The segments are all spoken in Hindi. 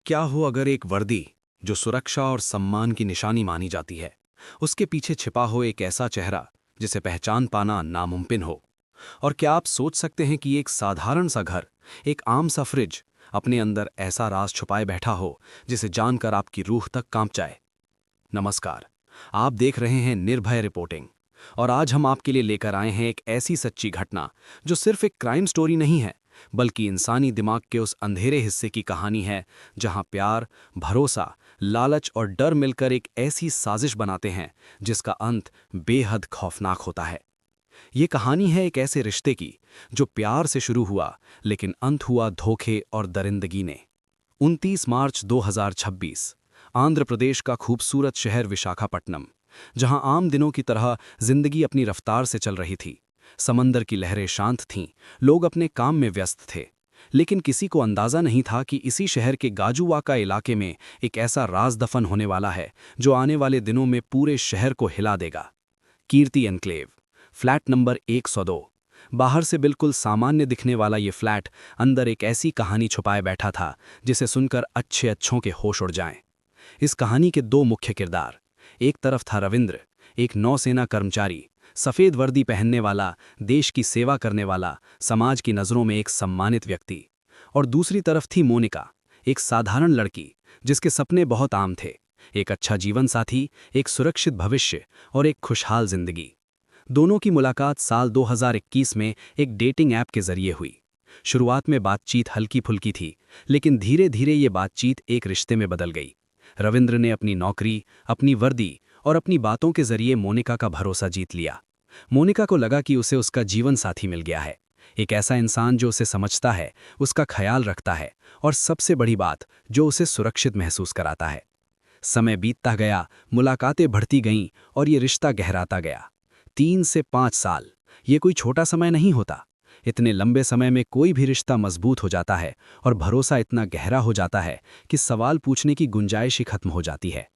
क्या हो अगर एक वर्दी जो सुरक्षा और सम्मान की निशानी मानी जाती है, उसके पीछे छिपा हो एक ऐसा चेहरा जिसे पहचान पाना नामुमकिन हो। और क्या आप सोच सकते हैं कि एक साधारण सा घर, एक आम सा फ्रिज अपने अंदर ऐसा राज छुपाए बैठा हो जिसे जानकर आपकी रूह तक कांप जाए। नमस्कार, आप देख रहे हैं निर्भय रिपोर्टिंग। और आज हम आपके लिए लेकर आए हैं एक ऐसी सच्ची घटना जो सिर्फ एक क्राइम स्टोरी नहीं है, बल्कि इंसानी दिमाग के उस अंधेरे हिस्से की कहानी है जहां प्यार, भरोसा, लालच और डर मिलकर एक ऐसी साजिश बनाते हैं जिसका अंत बेहद खौफनाक होता है। ये कहानी है एक ऐसे रिश्ते की जो प्यार से शुरू हुआ लेकिन अंत हुआ धोखे और दरिंदगी ने। 29 मार्च 2026, आंध्र प्रदेश का खूबसूरत शहर विशाखापट्टनम, जहां आम दिनों की तरह जिंदगी अपनी रफ्तार से चल रही थी। समंदर की लहरें शांत थीं, लोग अपने काम में व्यस्त थे। लेकिन किसी को अंदाजा नहीं था कि इसी शहर के गाजूवाका इलाके में एक ऐसा राज दफन होने वाला है जो आने वाले दिनों में पूरे शहर को हिला देगा। कीर्ति एन्क्लेव, फ्लैट नंबर 102। बाहर से बिल्कुल सामान्य दिखने वाला ये फ्लैट अंदर एक ऐसी कहानी छुपाए बैठा था जिसे सुनकर अच्छे अच्छों के होश उड़ जाएं। इस कहानी के दो मुख्य किरदार, एक तरफ था रविंद्र, एक नौसेना कर्मचारी, सफ़ेद वर्दी पहनने वाला, देश की सेवा करने वाला, समाज की नज़रों में एक सम्मानित व्यक्ति। और दूसरी तरफ थी मोनिका, एक साधारण लड़की जिसके सपने बहुत आम थे, एक अच्छा जीवन साथी, एक सुरक्षित भविष्य और एक खुशहाल जिंदगी। दोनों की मुलाकात साल 2021 में एक डेटिंग ऐप के जरिए हुई। शुरुआत में बातचीत हल्की फुल्की थी, लेकिन धीरे धीरे ये बातचीत एक रिश्ते में बदल गई। रविंद्र ने अपनी नौकरी, अपनी वर्दी और अपनी बातों के जरिए मोनिका का भरोसा जीत लिया। मोनिका को लगा कि उसे उसका जीवन साथी मिल गया है, एक ऐसा इंसान जो उसे समझता है, उसका ख्याल रखता है और सबसे बड़ी बात, जो उसे सुरक्षित महसूस कराता है। समय बीतता गया, मुलाकातें बढ़ती गईं और ये रिश्ता गहराता गया। 3 से 5 साल, ये कोई छोटा समय नहीं होता। इतने लंबे समय में कोई भी रिश्ता मजबूत हो जाता है और भरोसा इतना गहरा हो जाता है कि सवाल पूछने की गुंजाइश ही खत्म हो जाती है।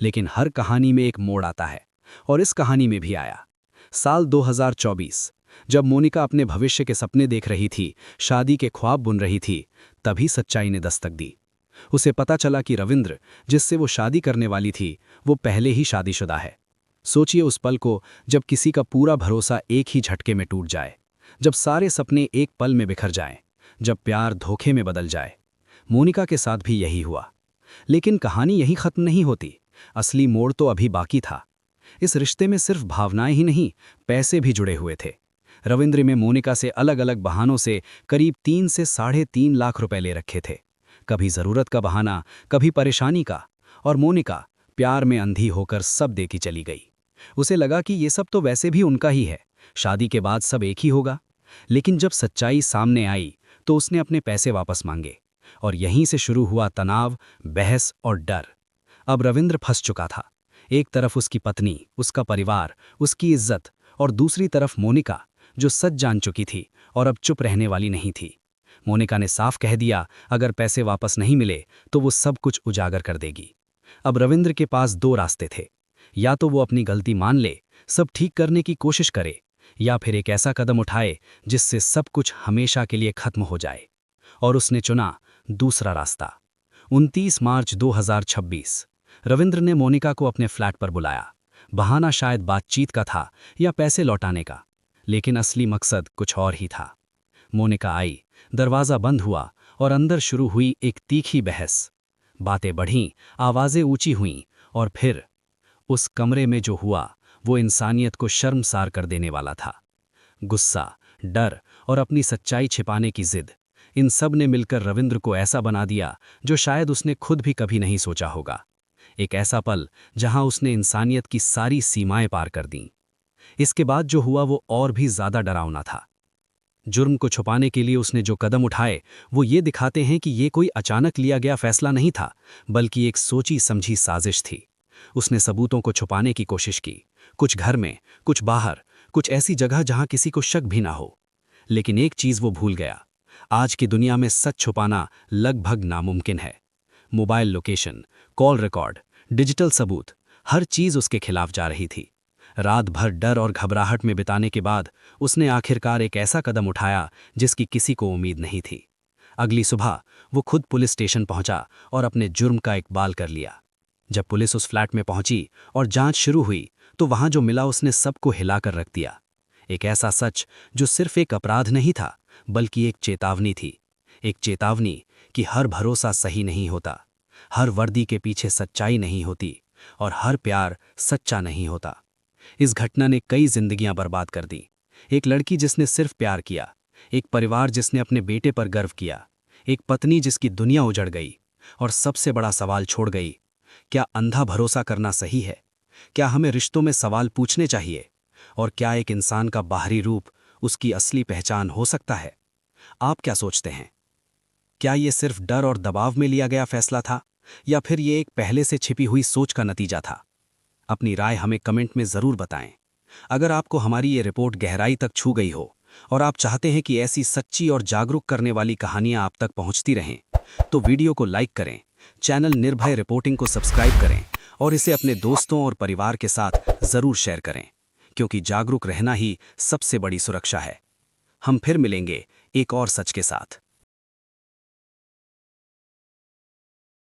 लेकिन हर कहानी में एक मोड़ आता है, और इस कहानी में भी आया। साल 2024, जब मोनिका अपने भविष्य के सपने देख रही थी, शादी के ख्वाब बुन रही थी, तभी सच्चाई ने दस्तक दी। उसे पता चला कि रविंद्र, जिससे वो शादी करने वाली थी, वो पहले ही शादीशुदा है। सोचिए उस पल को जब किसी का पूरा भरोसा एक ही झटके में टूट जाए, जब सारे सपने एक पल में बिखर जाएं, जब प्यार धोखे में बदल जाए। मोनिका के साथ भी यही हुआ। लेकिन कहानी यही खत्म नहीं होती, असली मोड़ तो अभी बाकी था। इस रिश्ते में सिर्फ भावनाएं ही नहीं, पैसे भी जुड़े हुए थे। रविंद्र में मोनिका से अलग अलग बहानों से करीब 3 से 3.5 लाख रुपए ले रखे थे। कभी जरूरत का बहाना, कभी परेशानी का। और मोनिका प्यार में अंधी होकर सब देती चली गई। उसे लगा कि ये सब तो वैसे भी उनका ही है, शादी के बाद सब एक ही होगा। लेकिन जब सच्चाई सामने आई तो उसने अपने पैसे वापस मांगे, और यहीं से शुरू हुआ तनाव, बहस और डर। अब रविंद्र फंस चुका था। एक तरफ उसकी पत्नी, उसका परिवार, उसकी इज्जत, और दूसरी तरफ मोनिका, जो सच जान चुकी थी और अब चुप रहने वाली नहीं थी। मोनिका ने साफ कह दिया, अगर पैसे वापस नहीं मिले तो वो सब कुछ उजागर कर देगी। अब रविंद्र के पास दो रास्ते थे, या तो वो अपनी गलती मान ले, सब ठीक करने की कोशिश करे, या फिर एक ऐसा कदम उठाए जिससे सब कुछ हमेशा के लिए खत्म हो जाए। और उसने चुना दूसरा रास्ता। 29 मार्च 2026, रविंद्र ने मोनिका को अपने फ्लैट पर बुलाया। बहाना शायद बातचीत का था या पैसे लौटाने का, लेकिन असली मकसद कुछ और ही था। मोनिका आई, दरवाज़ा बंद हुआ और अंदर शुरू हुई एक तीखी बहस। बातें बढ़ीं, आवाज़ें ऊंची हुईं, और फिर उस कमरे में जो हुआ वो इंसानियत को शर्मसार कर देने वाला था। गुस्सा, डर और अपनी सच्चाई छिपाने की जिद, इन सब ने मिलकर रविंद्र को ऐसा बना दिया जो शायद उसने खुद भी कभी नहीं सोचा होगा। एक ऐसा पल जहां उसने इंसानियत की सारी सीमाएं पार कर दीं। इसके बाद जो हुआ वो और भी ज्यादा डरावना था। जुर्म को छुपाने के लिए उसने जो कदम उठाए वो ये दिखाते हैं कि ये कोई अचानक लिया गया फैसला नहीं था, बल्कि एक सोची समझी साजिश थी। उसने सबूतों को छुपाने की कोशिश की, कुछ घर में, कुछ बाहर, कुछ ऐसी जगह जहां किसी को शक भी ना हो। लेकिन एक चीज वो भूल गया, आज की दुनिया में सच छुपाना लगभग नामुमकिन है। Mobile location, call record, digital सबूत, हर चीज उसके खिलाफ जा रही थी। रात भर डर और घबराहट में बिताने के बाद उसने आखिरकार एक ऐसा कदम उठाया जिसकी किसी को उम्मीद नहीं थी। अगली सुबह वो खुद पुलिस स्टेशन पहुंचा और अपने जुर्म का इकबाल कर लिया। जब पुलिस उस फ्लैट में पहुंची और जांच शुरू हुई तो वहां जो मिला उसने सबको हिलाकर रख दिया। एक ऐसा सच जो सिर्फ एक अपराध नहीं था बल्कि एक चेतावनी थी। एक चेतावनी कि हर भरोसा सही नहीं होता, हर वर्दी के पीछे सच्चाई नहीं होती और हर प्यार सच्चा नहीं होता। इस घटना ने कई जिंदगियां बर्बाद कर दी। एक लड़की जिसने सिर्फ प्यार किया, एक परिवार जिसने अपने बेटे पर गर्व किया, एक पत्नी जिसकी दुनिया उजड़ गई और सबसे बड़ा सवाल छोड़ गई, क्या अंधा भरोसा करना सही है? क्या हमें रिश्तों में सवाल पूछने चाहिए? और क्या एक इंसान का बाहरी रूप उसकी असली पहचान हो सकता है? आप क्या सोचते हैं? क्या ये सिर्फ डर और दबाव में लिया गया फैसला था या फिर ये एक पहले से छिपी हुई सोच का नतीजा था? अपनी राय हमें कमेंट में ज़रूर बताएं। अगर आपको हमारी ये रिपोर्ट गहराई तक छू गई हो और आप चाहते हैं कि ऐसी सच्ची और जागरूक करने वाली कहानियां आप तक पहुंचती रहें, तो वीडियो को लाइक करें, चैनल निर्भय रिपोर्टिंग को सब्सक्राइब करें और इसे अपने दोस्तों और परिवार के साथ ज़रूर शेयर करें, क्योंकि जागरूक रहना ही सबसे बड़ी सुरक्षा है। हम फिर मिलेंगे एक और सच के साथ।